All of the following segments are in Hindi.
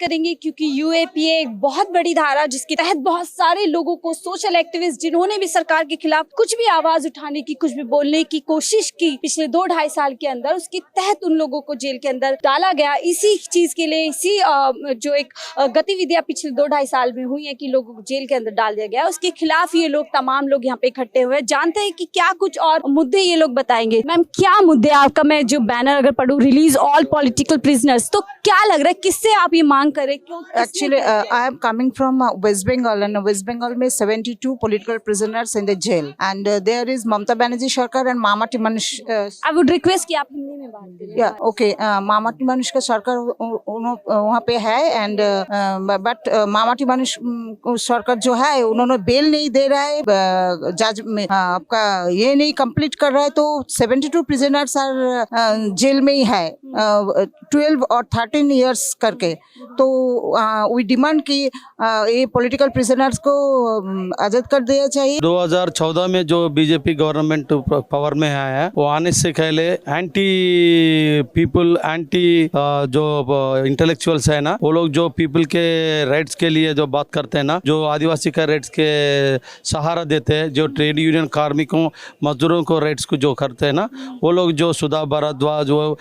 करेंगे क्योंकि यूएपीए एक बहुत बड़ी धारा जिसके तहत बहुत सारे लोगों को, सोशल एक्टिविस्ट जिन्होंने भी सरकार के खिलाफ कुछ भी आवाज उठाने की, कुछ भी बोलने की कोशिश की पिछले 2-2.5 साल के अंदर, उसके तहत उन लोगों को जेल के अंदर डाला गया। इसी चीज के लिए, इसी जो एक गतिविधियां पिछले 2-2.5 साल में हुई है कि लोगों को जेल के अंदर डाल दिया गया, उसके खिलाफ ये लोग, तमाम लोग यहाँ पे इकट्ठे हुए। जानते हैं कि क्या कुछ और मुद्दे ये लोग बताएंगे। मैम, क्या मुद्दे आपका, मैं जो बैनर अगर पढ़ूं, रिलीज ऑल पॉलिटिकल प्रिजनर्स, तो क्या लग रहा है, किससे आप ये मांग करें? Actually, I am coming from West Bengal, and West Bengal में 72 political prisoners in the jail, and there is Mamata Banerjee Sarkar and Mamati Manush. I would request कि आप हिंदी में बात करें। Yeah, okay. Mamati Manush का सरकार वहाँ पे है, and but Mamati Manush सरकार जो है उन्होंने बेल नहीं दे रहा है, जज में आपका ये नहीं कंप्लीट कर रहा है, तो 72 prisoners are जेल में ही है, 12 और 13 years करके। तो वी डिमांड कि ये पॉलिटिकल प्रिजनर्स को आजाद कर दिया चाहिए। 2014 में जो बीजेपी गवर्नमेंट पावर में आया है, वो आने से पहले एंटी पीपल, एंटी जो इंटेलेक्चुअल्स है ना, वो लोग जो पीपल के राइट्स के लिए जो बात करते हैं ना, जो आदिवासी का राइट्स के सहारा देते हैं, जो ट्रेड यूनियन कार्मिकों, मजदूरों को राइट्स को जो करते हैं ना, वो लोग जो सुधा भारद्वाज, वो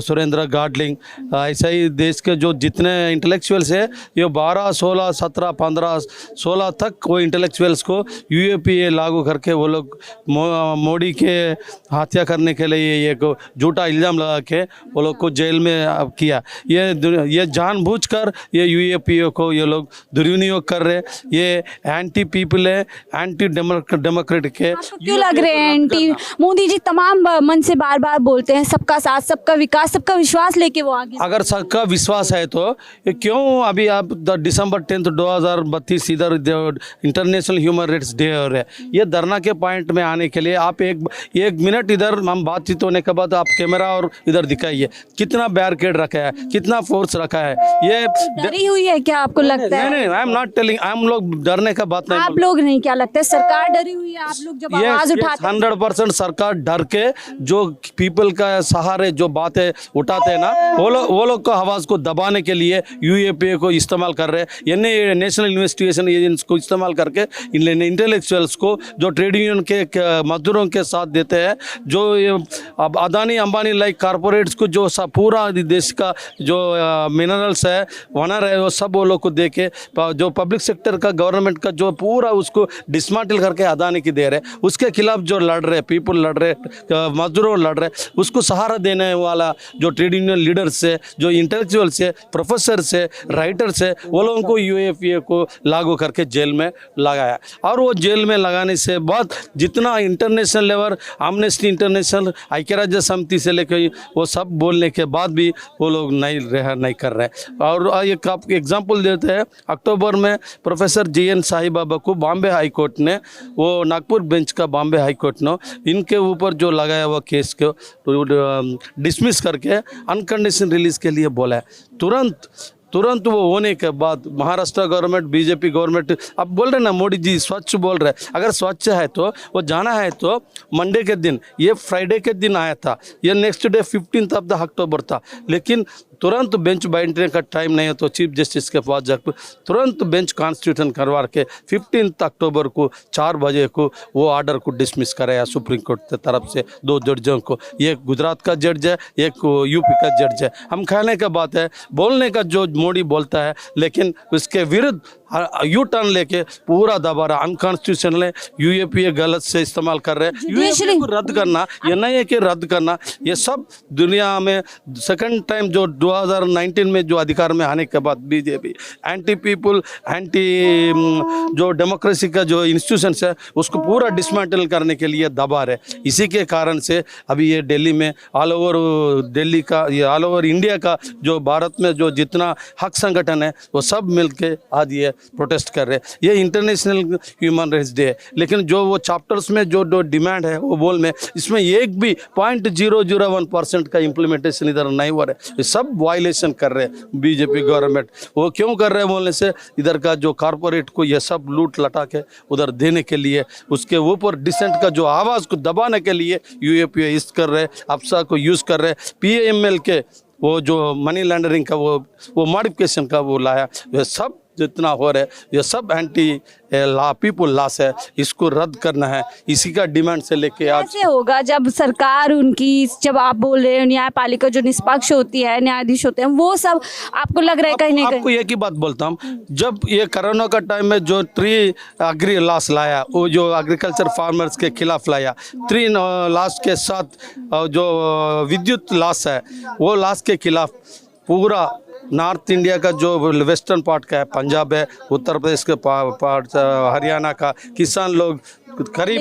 सुरेंद्र गाडलिंग, ऐसा ही देश के जो जितने इंटेलेक्चुअल्स है, ये 12, 16, 17, 15, 16 तक वो इंटेलेक्चुअल्स को यूएपीए लागू करके वो लोग मोदी के हत्या करने के लिए एक झूठा इल्ज़ाम लगा के वो लोग को जेल में किया। ये जानबूझकर ये यूएपीए को ये लोग दुर्विनियोग कर रहे। ये एंटी पीपल है, एंटी डेमोक्रेटिक है। क्यों लग रहे हैं एंटी? मोदी जी तमाम मन से बार बार बोलते हैं सबका साथ, सबका विकास, सबका विश्वास लेके वो आगे। अगर सबका विश्वास है तो क्यों अभी आप December 10, 2032 इधर इंटरनेशनल ह्यूमन राइट्स डे हो रहा है। ये धरना के पॉइंट में आने के लिए आप एक मिनट इधर हम बातचीत होने के बाद आप कैमरा और इधर दिखाइए कितना बैरिकेड रखा है, कितना फोर्स रखा है। ये डरी हुई है क्या आपको लगता है? नहीं, आई एम नॉट टेलिंग, हम लोग डरने का बात नहीं। आप लोग नहीं, क्या लगता है सरकार डरी हुई है? आप लोग जब आवाज उठाते हैं 100% सरकार डर के जो पीपल का सहारे जो बातें उठाते हैं ना, वो लोग को आवाज को दबाने के लिए यूएपीए को इस्तेमाल कर रहे हैं। यानी नेशनल इन्वेस्टिगेशन एजेंसी को इस्तेमाल करके इन इंटेलेक्चुअल्स को जो ट्रेड यूनियन के मजदूरों के साथ देते हैं, जो अब अदानी अंबानी लाइक कारपोरेट्स को जो पूरा देश का जो मिनरल्स है, वनर है, वो सब वो लोग को दे के जो पब्लिक सेक्टर का, गवर्नमेंट का जो पूरा उसको डिसमेंटल करके अदानी की दे रहे, उसके खिलाफ जो लड़ रहे पीपल, लड़ रहे मजदूरों लड़ रहे, उसको सहारा देने वाला जो ट्रेड यूनियन लीडर्स है, जो इंटेलेक्चुअल्स है, प्रोफेसर से, राइटर से, वो लोगों को यूएपीए को लागू करके जेल में लगाया। और वो जेल में लगाने से बाद जितना इंटरनेशनल लेवल, एमनेस्टी इंटरनेशनल, ऐक्य राज्य समिति से लेकर वो सब बोलने के बाद भी वो लोग नहीं कर रहे। और एक आप एग्जांपल देते हैं, अक्टूबर में प्रोफेसर JN साई बाबा को बॉम्बे हाई कोर्ट ने, वो नागपुर बेंच का बॉम्बे हाई कोर्ट ने इनके ऊपर जो लगाया हुआ केस को डिसमिस करके अनकंडीशनल रिलीज के लिए बोला है। तुरंत वो होने के बाद महाराष्ट्र गवर्नमेंट, बीजेपी गवर्नमेंट, अब बोल रहे ना मोदी जी स्वच्छ बोल रहे, अगर स्वच्छ है तो वो जाना है तो मंडे के दिन, ये फ्राइडे के दिन आया था, ये नेक्स्ट डे 15 अक्टूबर था, लेकिन तुरंत बेंच बैठने का टाइम नहीं है तो चीफ जस्टिस के पास जाकर तुरंत बेंच कॉन्स्टिट्यूशन करवा के 15 अक्टूबर को 4 बजे को वो ऑर्डर को डिसमिस कराया सुप्रीम कोर्ट की तरफ से 2 जजों को। एक गुजरात का जज है, एक यूपी का जज है। हम कहने का बात है, बोलने का जो मोदी बोलता है, लेकिन उसके विरुद्ध यू टर्न लेके पूरा दबा रहा, अनकॉन्स्टिट्यूशनल है, यूएपीए गलत से इस्तेमाल कर रहे हैं। यूएपीए को रद्द करना, ये नहीं है कि रद्द करना, ये सब दुनिया में सेकंड टाइम जो 2019 में जो अधिकार में आने के बाद बीजेपी एंटी पीपल, एंटी जो डेमोक्रेसी का जो इंस्टीट्यूशंस है उसको पूरा डिसमेंटल करने के लिए दबा रहे। इसी के कारण से अभी ये दिल्ली में, ऑल ओवर दिल्ली का, ये ऑल ओवर इंडिया का जो भारत में जो जितना हक संगठन है वो सब मिलके आज ये प्रोटेस्ट कर रहे हैं। ये इंटरनेशनल ह्यूमन राइट्स डे है, लेकिन जो वो चैप्टर्स में जो डिमांड है वो बोल में, इसमें एक भी 0.001% का इम्प्लीमेंटेशन इधर नहीं हो रहा है। ये सब वायलेशन कर रहे हैं बीजेपी गवर्नमेंट। वो क्यों कर रहे हैं बोलने से, इधर का जो कॉरपोरेट को ये सब लूट लटा के उधर देने के लिए, उसके ऊपर डिसेंट का जो आवाज़ को दबाने के लिए यूएपीए इस कर रहे, अफसा को यूज़ कर रहे, PML के वो जो मनी लॉन्ड्रिंग का वो मॉडिफिकेशन का वो लाया, ये सब जितना हो रहा है ये सब एंटी लॉ पीपल लॉस है, इसको रद्द करना है, इसी का डिमांड से लेके आज। कैसे होगा जब सरकार उनकी, जब आप बोल रहे हो न्यायपालिका जो निष्पक्ष होती है, न्यायाधीश होते हैं, वो सब आपको लग रहा है कहीं ना आपको कहीं? एक ही बात बोलता हूँ, जब ये कोरोना का टाइम में जो 3 एग्री लॉस लाया, वो जो एग्रीकल्चर फार्मर्स के खिलाफ लाया, 3 लॉस के साथ जो विद्युत लॉस है वो लॉस के खिलाफ पूरा नॉर्थ इंडिया का जो वेस्टर्न पार्ट का है, पंजाब है, उत्तर प्रदेश के पार्ट, हरियाणा का किसान लोग करीब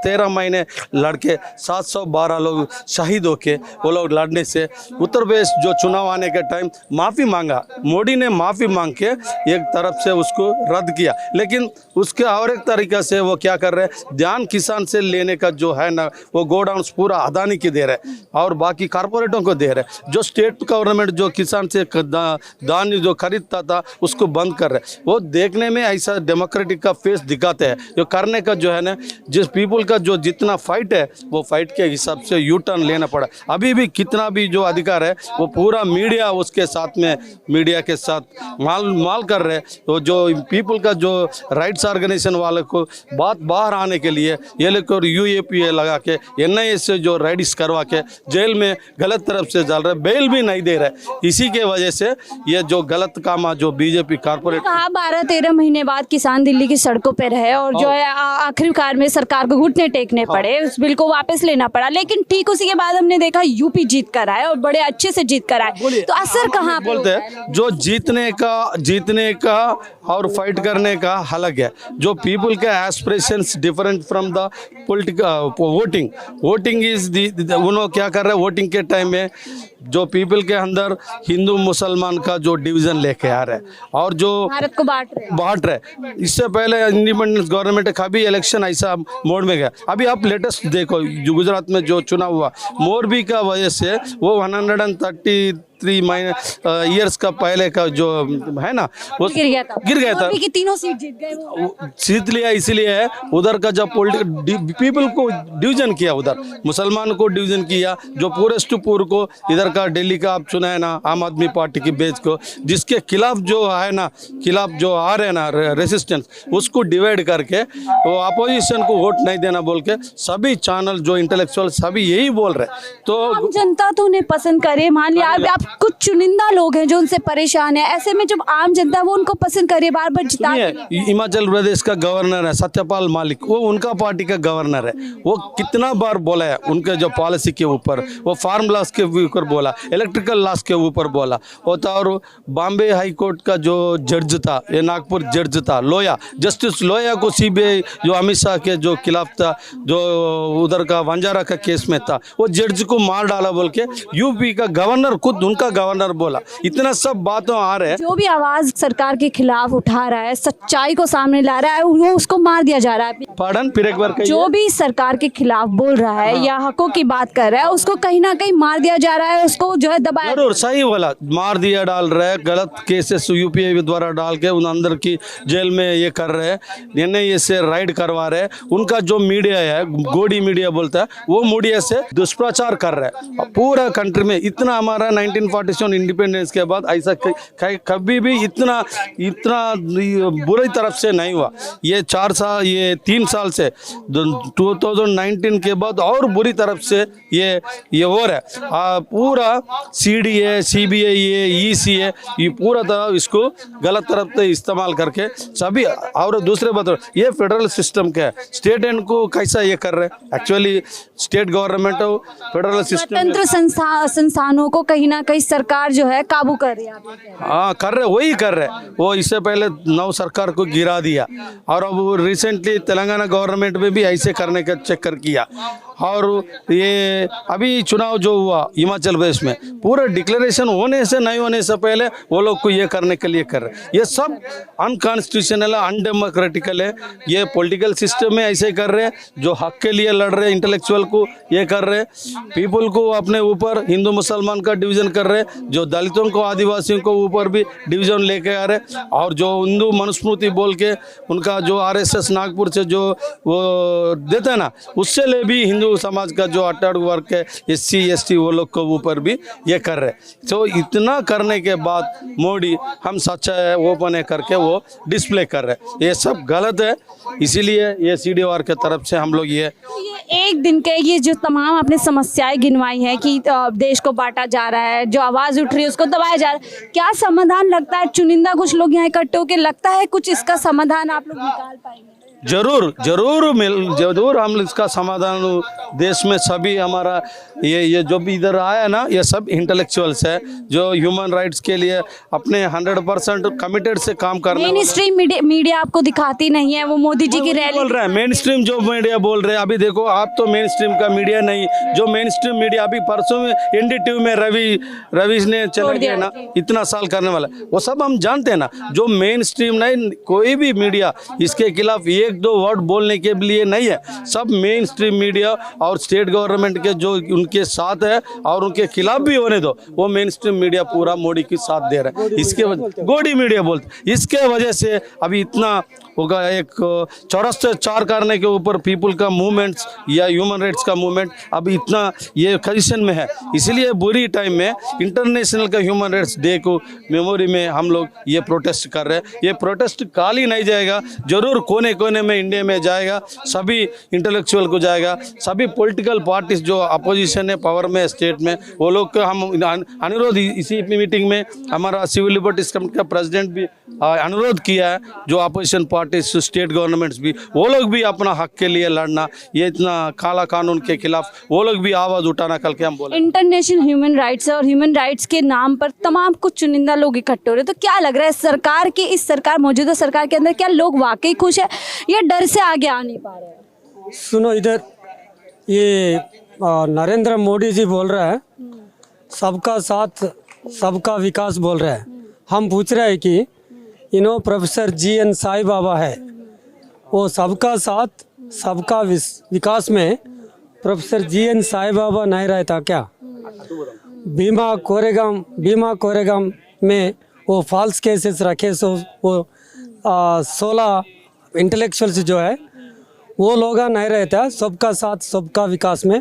13 महीने लड़के 712 लोग शहीद होके वो लोग लड़ने से उत्तर प्रदेश जो चुनाव आने के टाइम माफ़ी मांगा, मोदी ने माफ़ी मांग के एक तरफ से उसको रद्द किया, लेकिन उसके और एक तरीके से वो क्या कर रहे हैं, ध्यान किसान से लेने का जो है ना वो गोडाउन पूरा अदानी की दे रहे और बाकी कारपोरेटों को दे रहे, जो स्टेट गवर्नमेंट जो किसान से धान जो खरीदता था उसको बंद कर रहे। वो देखने में ऐसा डेमोक्रेटिक का फेस दिखाते हैं, जो करने का जो है ना, जिस पीपल का जो जितना फाइट है वो फाइट के हिसाब से यू टर्न लेना पड़ा। अभी भी कितना भी जो अधिकार है वो पूरा मीडिया उसके साथ में, मीडिया के साथ माल कर रहे। तो जो पीपल का जो राइट्स ऑर्गेनाइजेशन वाले को बात बाहर आने के लिए ये लोग UAPA लगा के NIA से जो राइड्स करवा के जेल में गलत तरफ से चल रहे, बेल भी नहीं दे रहे। इसी के वजह से ये जो गलत काम जो बीजेपी कारपोरेट कहा 12-13 महीने बाद किसान दिल्ली की सड़कों पे रहे और जो है आखिरकार में सरकार को घुटने टेकने पड़े, उस बिल को वापस लेना पड़ा, लेकिन ठीक उसी के बाद हमने देखा यूपी जीत कर आए और बड़े अच्छे से जीत कर आए। तो असर कहाँ पे बोलते हैं, जो जीतने का और फाइट करने का अलग है, जो पीपल के aspirations different from the political voting is उन्होंने क्या कर रहे हैं, वोटिंग के टाइम में जो पीपल के अंदर हिंदू मुसलमान का जो डिवीजन लेके आ रहे हैं और जो भारत को बांट रहे। इससे पहले इंडिपेंडेंस गवर्नमेंट कभी इलेक्शन ऐसा मोड में गया। अभी आप लेटेस्ट देखो जो गुजरात में जो चुनाव हुआ, मोरबी का वजह से वो 133 ईयर्स का पहले का जो है ना वो गिर गया था। की तीनों सीट जीत गए वो। जीत लिया इसलिए है, उधर का जब पीपल को डिवीजन किया, उधर मुसलमान को डिवीजन किया, जो पूरेस्ट टू पूर को इधर का दिल्ली का आप सुना है ना आम आदमी पार्टी की बेच को, जिसके खिलाफ जो है ना, खिलाफ जो आ रहे हैं ना रेसिस्टेंस, उसको डिवाइड करके वो अपोजिशन को वोट नहीं देना बोल के सभी चैनल जो इंटेलेक्चुअल सभी यही बोल रहे। तो आम जनता तो उन्हें पसंद करे, मान लिया आप कुछ चुनिंदा लोग हैं जो उनसे परेशान है, ऐसे में जब आम जनता वो उनको पसंद करे, बार बार जिता। हिमाचल प्रदेश का गवर्नर है सत्यपाल मलिक, वो उनका पार्टी का गवर्नर है, वो कितना बार बोला है उनके जो पॉलिसी के ऊपर, वो फार्म लॉस के ऊपर बोला, इलेक्ट्रिकल लॉस के ऊपर बोला होता। और बॉम्बे हाई कोर्ट का जो जज था, ये नागपुर जज था लोया, जस्टिस लोया को CBI जो अमित शाह के जो खिलाफ था, जो उधर का वंजारा का केस में था, वो जज को मार डाला बोल के यूपी का गवर्नर खुद उनका गवर्नर बोला। इतना सब बातों आ रहे हैं। जो भी आवाज सरकार के खिलाफ उठा रहा है, सच्चाई को सामने ला रहा है, वो उसको मार दिया जा रहा है। पार्डन फिर एक बार जो भी सरकार के खिलाफ बोल रहा है या हकों की बात कर रहा है, उसको कहीं ना कहीं मार दिया जा रहा है, उसको जो है दबाया। जरूर सही बोला, मार दिया डाल रहे हैं, गलत केसेस UPA द्वारा डाल के उन अंदर की जेल में ये कर रहे हैं, NIA से राइड करवा रहे हैं। उनका जो मीडिया है, गोडी मीडिया बोलता है, वो मीडिया से दुष्प्रचार कर रहे हैं पूरा कंट्री में। इतना हमारा 1947 इंडिपेंडेंस के बाद ऐसा कभी भी इतना बुरी तरफ से नहीं हुआ। ये 3 साल से 2019 के बाद और बुरी तरफ से ये हो रहा है। पूरा CDA CBI ECA ये पूरा तरह इसको गलत तरफ से इस्तेमाल करके सभी। और दूसरे बात, ये फेडरल सिस्टम का है, स्टेट एंड को कैसा ये कर रहे हैं। Actually state government federal system स्वतंत्र संस्थानों को कहीं ना कहीं सरकार जो है काबू कर रही है। हाँ कर रहे, वही कर रहे। वो इससे पहले 9 सरकार को गिरा दिया और अब रिसेंटली तेलंगाना गवर्नमेंट में भी ऐसे करने का चक्कर किया। और ये अभी चुनाव जो हुआ हिमाचल प्रदेश में, पूरा डिक्लेरेशन होने से नहीं होने से पहले वो लोग को ये करने के लिए कर रहे। ये सब अनकॉन्स्टिट्यूशनल है, अनडेमोक्रेटिकल है। ये पॉलिटिकल सिस्टम में ऐसे कर रहे हैं, जो हक के लिए लड़ रहे इंटेलेक्चुअल को ये कर रहे, पीपल को अपने ऊपर हिंदू मुसलमान का डिवीजन कर रहे, जो दलितों को आदिवासियों को ऊपर भी डिवीजन लेके आ रहे, और जो हिंदू मनुस्मृति बोल के उनका जो आरएसएस नागपुर से जो वो देते हैं ना, उससे ले भी हिंदू समाज का जो अटैक वर्ग है SC ST वो लोग को ऊपर भी ये कर रहे। तो इतना करने के बाद मोदी हम सच्चा है ओपन है करके वो डिस्प्ले कर रहे, ये सब गलत है। इसीलिए ये CDOR के तरफ से हम लोग ये एक दिन के ये जो तमाम आपने समस्याएं गिनवाई हैं कि देश को बांटा जा रहा है, जो आवाज उठ रही है उसको दबाया जा रहा है, क्या समाधान लगता है? चुनिंदा कुछ लोग यहाँ इकट्ठे होकर लगता है कुछ इसका समाधान आप लोग निकाल पाएंगे? जरूर हम इसका समाधान देश में सभी हमारा ये जो भी इधर आया ना, ये सब इंटेलेक्चुअल्स है जो ह्यूमन राइट्स के लिए अपने 100% कमिटेड से काम करने। मेन स्ट्रीम मीडिया आपको दिखाती नहीं है, वो मोदी जी की रैली बोल रहा है। मेन स्ट्रीम जो मीडिया बोल रहे हैं, अभी देखो आप तो मेन स्ट्रीम का मीडिया नहीं, जो मेन स्ट्रीम मीडिया अभी परसों में NDTV में रवि ने चला गया ना, इतना साल करने वाला, वो सब हम जानते हैं ना। जो मेन स्ट्रीम नहीं, कोई भी मीडिया इसके खिलाफ एक दो वर्ड बोलने के लिए नहीं है, सब मेन स्ट्रीम मीडिया और स्टेट गवर्नमेंट के जो उनके साथ है और उनके खिलाफ भी होने दो, वो मेन स्ट्रीम मीडिया पूरा मोदी के साथ दे रहा है। इसके वजह गोडी मीडिया बोलते, इसके वजह से अभी इतना होगा। एक चौरस्ते चार करने के ऊपर पीपल का मूवमेंट्स या ह्यूमन राइट्स का मूवमेंट अभी इतना ये कंडीशन में है। इसलिए बुरी टाइम में इंटरनेशनल का ह्यूमन राइट्स डे को मेमोरी में हम लोग ये प्रोटेस्ट कर रहे हैं। ये प्रोटेस्ट खाली नहीं जाएगा, जरूर कोने कोने में इंडिया में जाएगा, सभी इंटेलेक्चुअल को जाएगा, सभी पॉलिटिकल पार्टीज जो अपोजिशन है पावर में स्टेट में, वो लोग का हम अनुरोध इसी मीटिंग में हमारा सिविल लिबर्टीज कमेटी का प्रेसिडेंट भी अनुरोध किया है, जो अपोजिशन पार्टीज स्टेट गवर्नमेंट्स भी, वो लोग भी अपना हक के लिए लड़ना, ये इतना काला कानून के खिलाफ वो लोग भी आवाज़ उठाना। कल के हम बोले इंटरनेशनल ह्यूमन राइट्स और ह्यूमन राइट्स के नाम पर तमाम कुछ चुनिंदा लोग इकट्ठे हो रहे, तो क्या लग रहा है सरकार की, इस सरकार मौजूदा सरकार के अंदर क्या लोग वाकई खुश है या डर से आगे आ नहीं पा रहे हैं? सुनो इधर, ये नरेंद्र मोदी जी बोल रहा है सबका साथ सबका विकास बोल रहा है। हम पूछ रहे हैं कि प्रोफेसर GN साई बाबा है, वो सबका साथ सबका विकास में प्रोफेसर GN साई बाबा नहीं रहता क्या? भीमा कोरेगाम में वो फॉल्स केसेस रखे, सो वो 16 इंटेलेक्चुअल्स जो है वो लोग नहीं रहता सबका साथ सबका विकास में।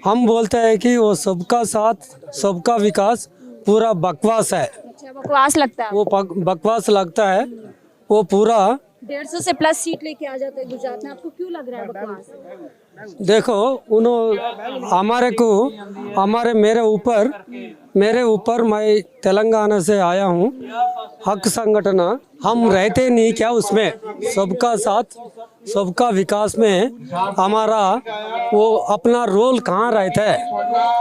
हम बोलते हैं कि वो सबका साथ सबका विकास पूरा बकवास है। अच्छा, बकवास लगता है? वो बकवास लगता है, वो पूरा 150 से प्लस सीट लेके आ जाते हैं गुजरात में, आपको क्यों लग रहा है बकवास? देखो मेरे ऊपर मैं तेलंगाना से आया हूँ, हक संगठन हम रहते नहीं क्या उसमें, सबका साथ सबका विकास में हमारा वो अपना रोल कहाँ रहता है?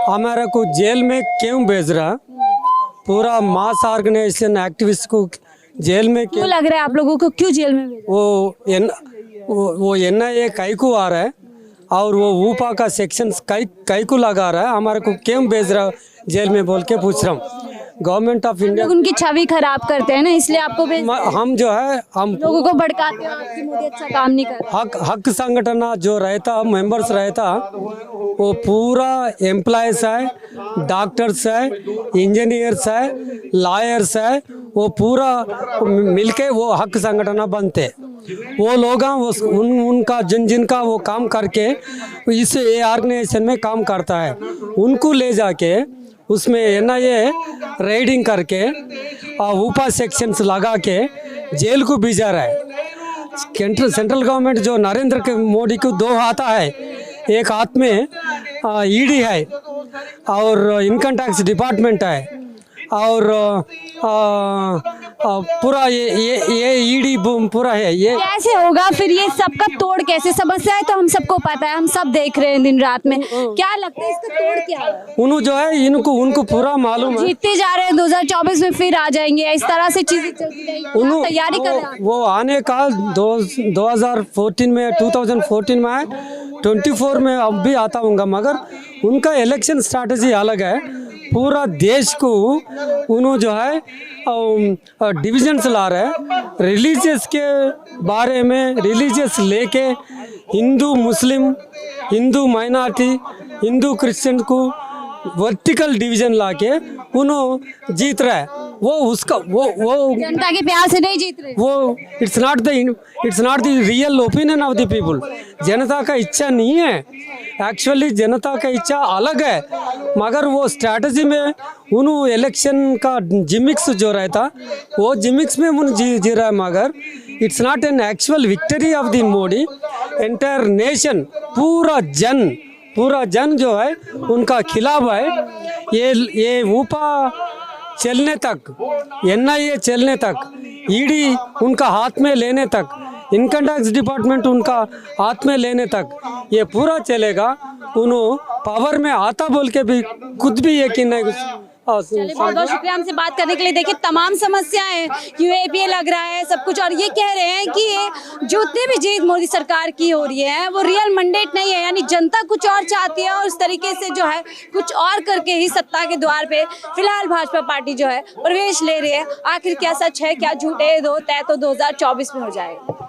हमारा को जेल में क्यों भेज रहा? पूरा मास ऑर्गेनाइजेशन एक्टिविस्ट को जेल में क्यों लग रहा है आप लोगों को, क्यों जेल में भेजा? वो NIA कई को आ रहा है और वो ऊपा का सेक्शन कई को लगा रहा है, हमारे को क्यों भेज रहा जेल में बोल के पूछ रहा हूँ। गवर्नमेंट ऑफ इंडिया लोग उनकी छवि खराब करते हैं ना, इसलिए आपको हम जो है हम लोगों को भड़काते हैं आपकी मोदी अच्छा काम नहीं कर रहा। हक संगठन जो रहता मेंबर्स रहता, वो पूरा एम्प्लॉयज है, डॉक्टर्स है, इंजीनियर्स है, लॉयर्स है, वो पूरा मिलके वो हक संगठन बनते। वो लोग उनका जिनका वो काम करके इस ऑर्गेनाइजेशन में काम करता है, उनको ले जाके उसमें NIA रेडिंग करके ऊपर सेक्शंस लगा के जेल को भेजा रहा है। सेंट्रल गवर्नमेंट जो नरेंद्र के मोदी को 2 हाथ है, एक हाथ में ED है और इनकम टैक्स डिपार्टमेंट है, और पूरा ये ED पूरा है। ये कैसे होगा फिर, ये सबका तोड़ कैसे? समस्या है तो हम सबको पता है, हम सब देख रहे हैं दिन रात में, क्या लगता है इसका तोड़ क्या है? उनको जो है उनको पूरा मालूम है, जीतते जा रहे हैं, 2024 में फिर आ जाएंगे, इस तरह से चीजें चलती रहेंगी, तैयारी कर रहे हैं। वो आने का 2014 में 2014 में आए, 24 में अब भी आता हूँगा, मगर उनका इलेक्शन स्ट्रैटेजी अलग है। पूरा देश को उन्होंने जो है डिविजन्स ला रहे हैं, रिलीजियस के बारे में, रिलीजियस लेके हिंदू मुस्लिम, हिंदू माइनॉरिटी, हिंदू क्रिश्चियन को वर्टिकल डिवीजन लाके उन्होंने जीत रहा है। वो उसका वो जनता के प्यार से नहीं जीत रहे। वो it's not the real opinion of the people. जनता का इच्छा नहीं है, एक्चुअली जनता का इच्छा अलग है, मगर वो स्ट्रैटेजी में उन्होंने इलेक्शन का जिमिक्स जो रहता वो जिमिक्स में उन्होंने जी रहा है, मगर it's not an actual victory of the Modi. Entire nation पूरा जन जो है उनका खिलाफ है। ये ऊपर चलने तक, NIA चलने तक, ईडी उनका हाथ में लेने तक, इनकम टैक्स डिपार्टमेंट उनका हाथ में लेने तक ये पूरा चलेगा। उन्होंने पावर में आता बोल के भी खुद भी यकीन नहीं। चलिए, बहुत बहुत शुक्रिया हमसे बात करने के लिए। देखिए तमाम समस्याएं UAPA लग रहा है सब कुछ, और ये कह रहे हैं कि ये जितनी भी जीत मोदी सरकार की हो रही है वो रियल मैंडेट नहीं है, यानी जनता कुछ और चाहती है और उस तरीके से जो है कुछ और करके ही सत्ता के द्वार पे फिलहाल भाजपा पार्टी जो है प्रवेश ले रही है। आखिर क्या सच है क्या झूठ है, तय तो 2024 में हो जाएगा।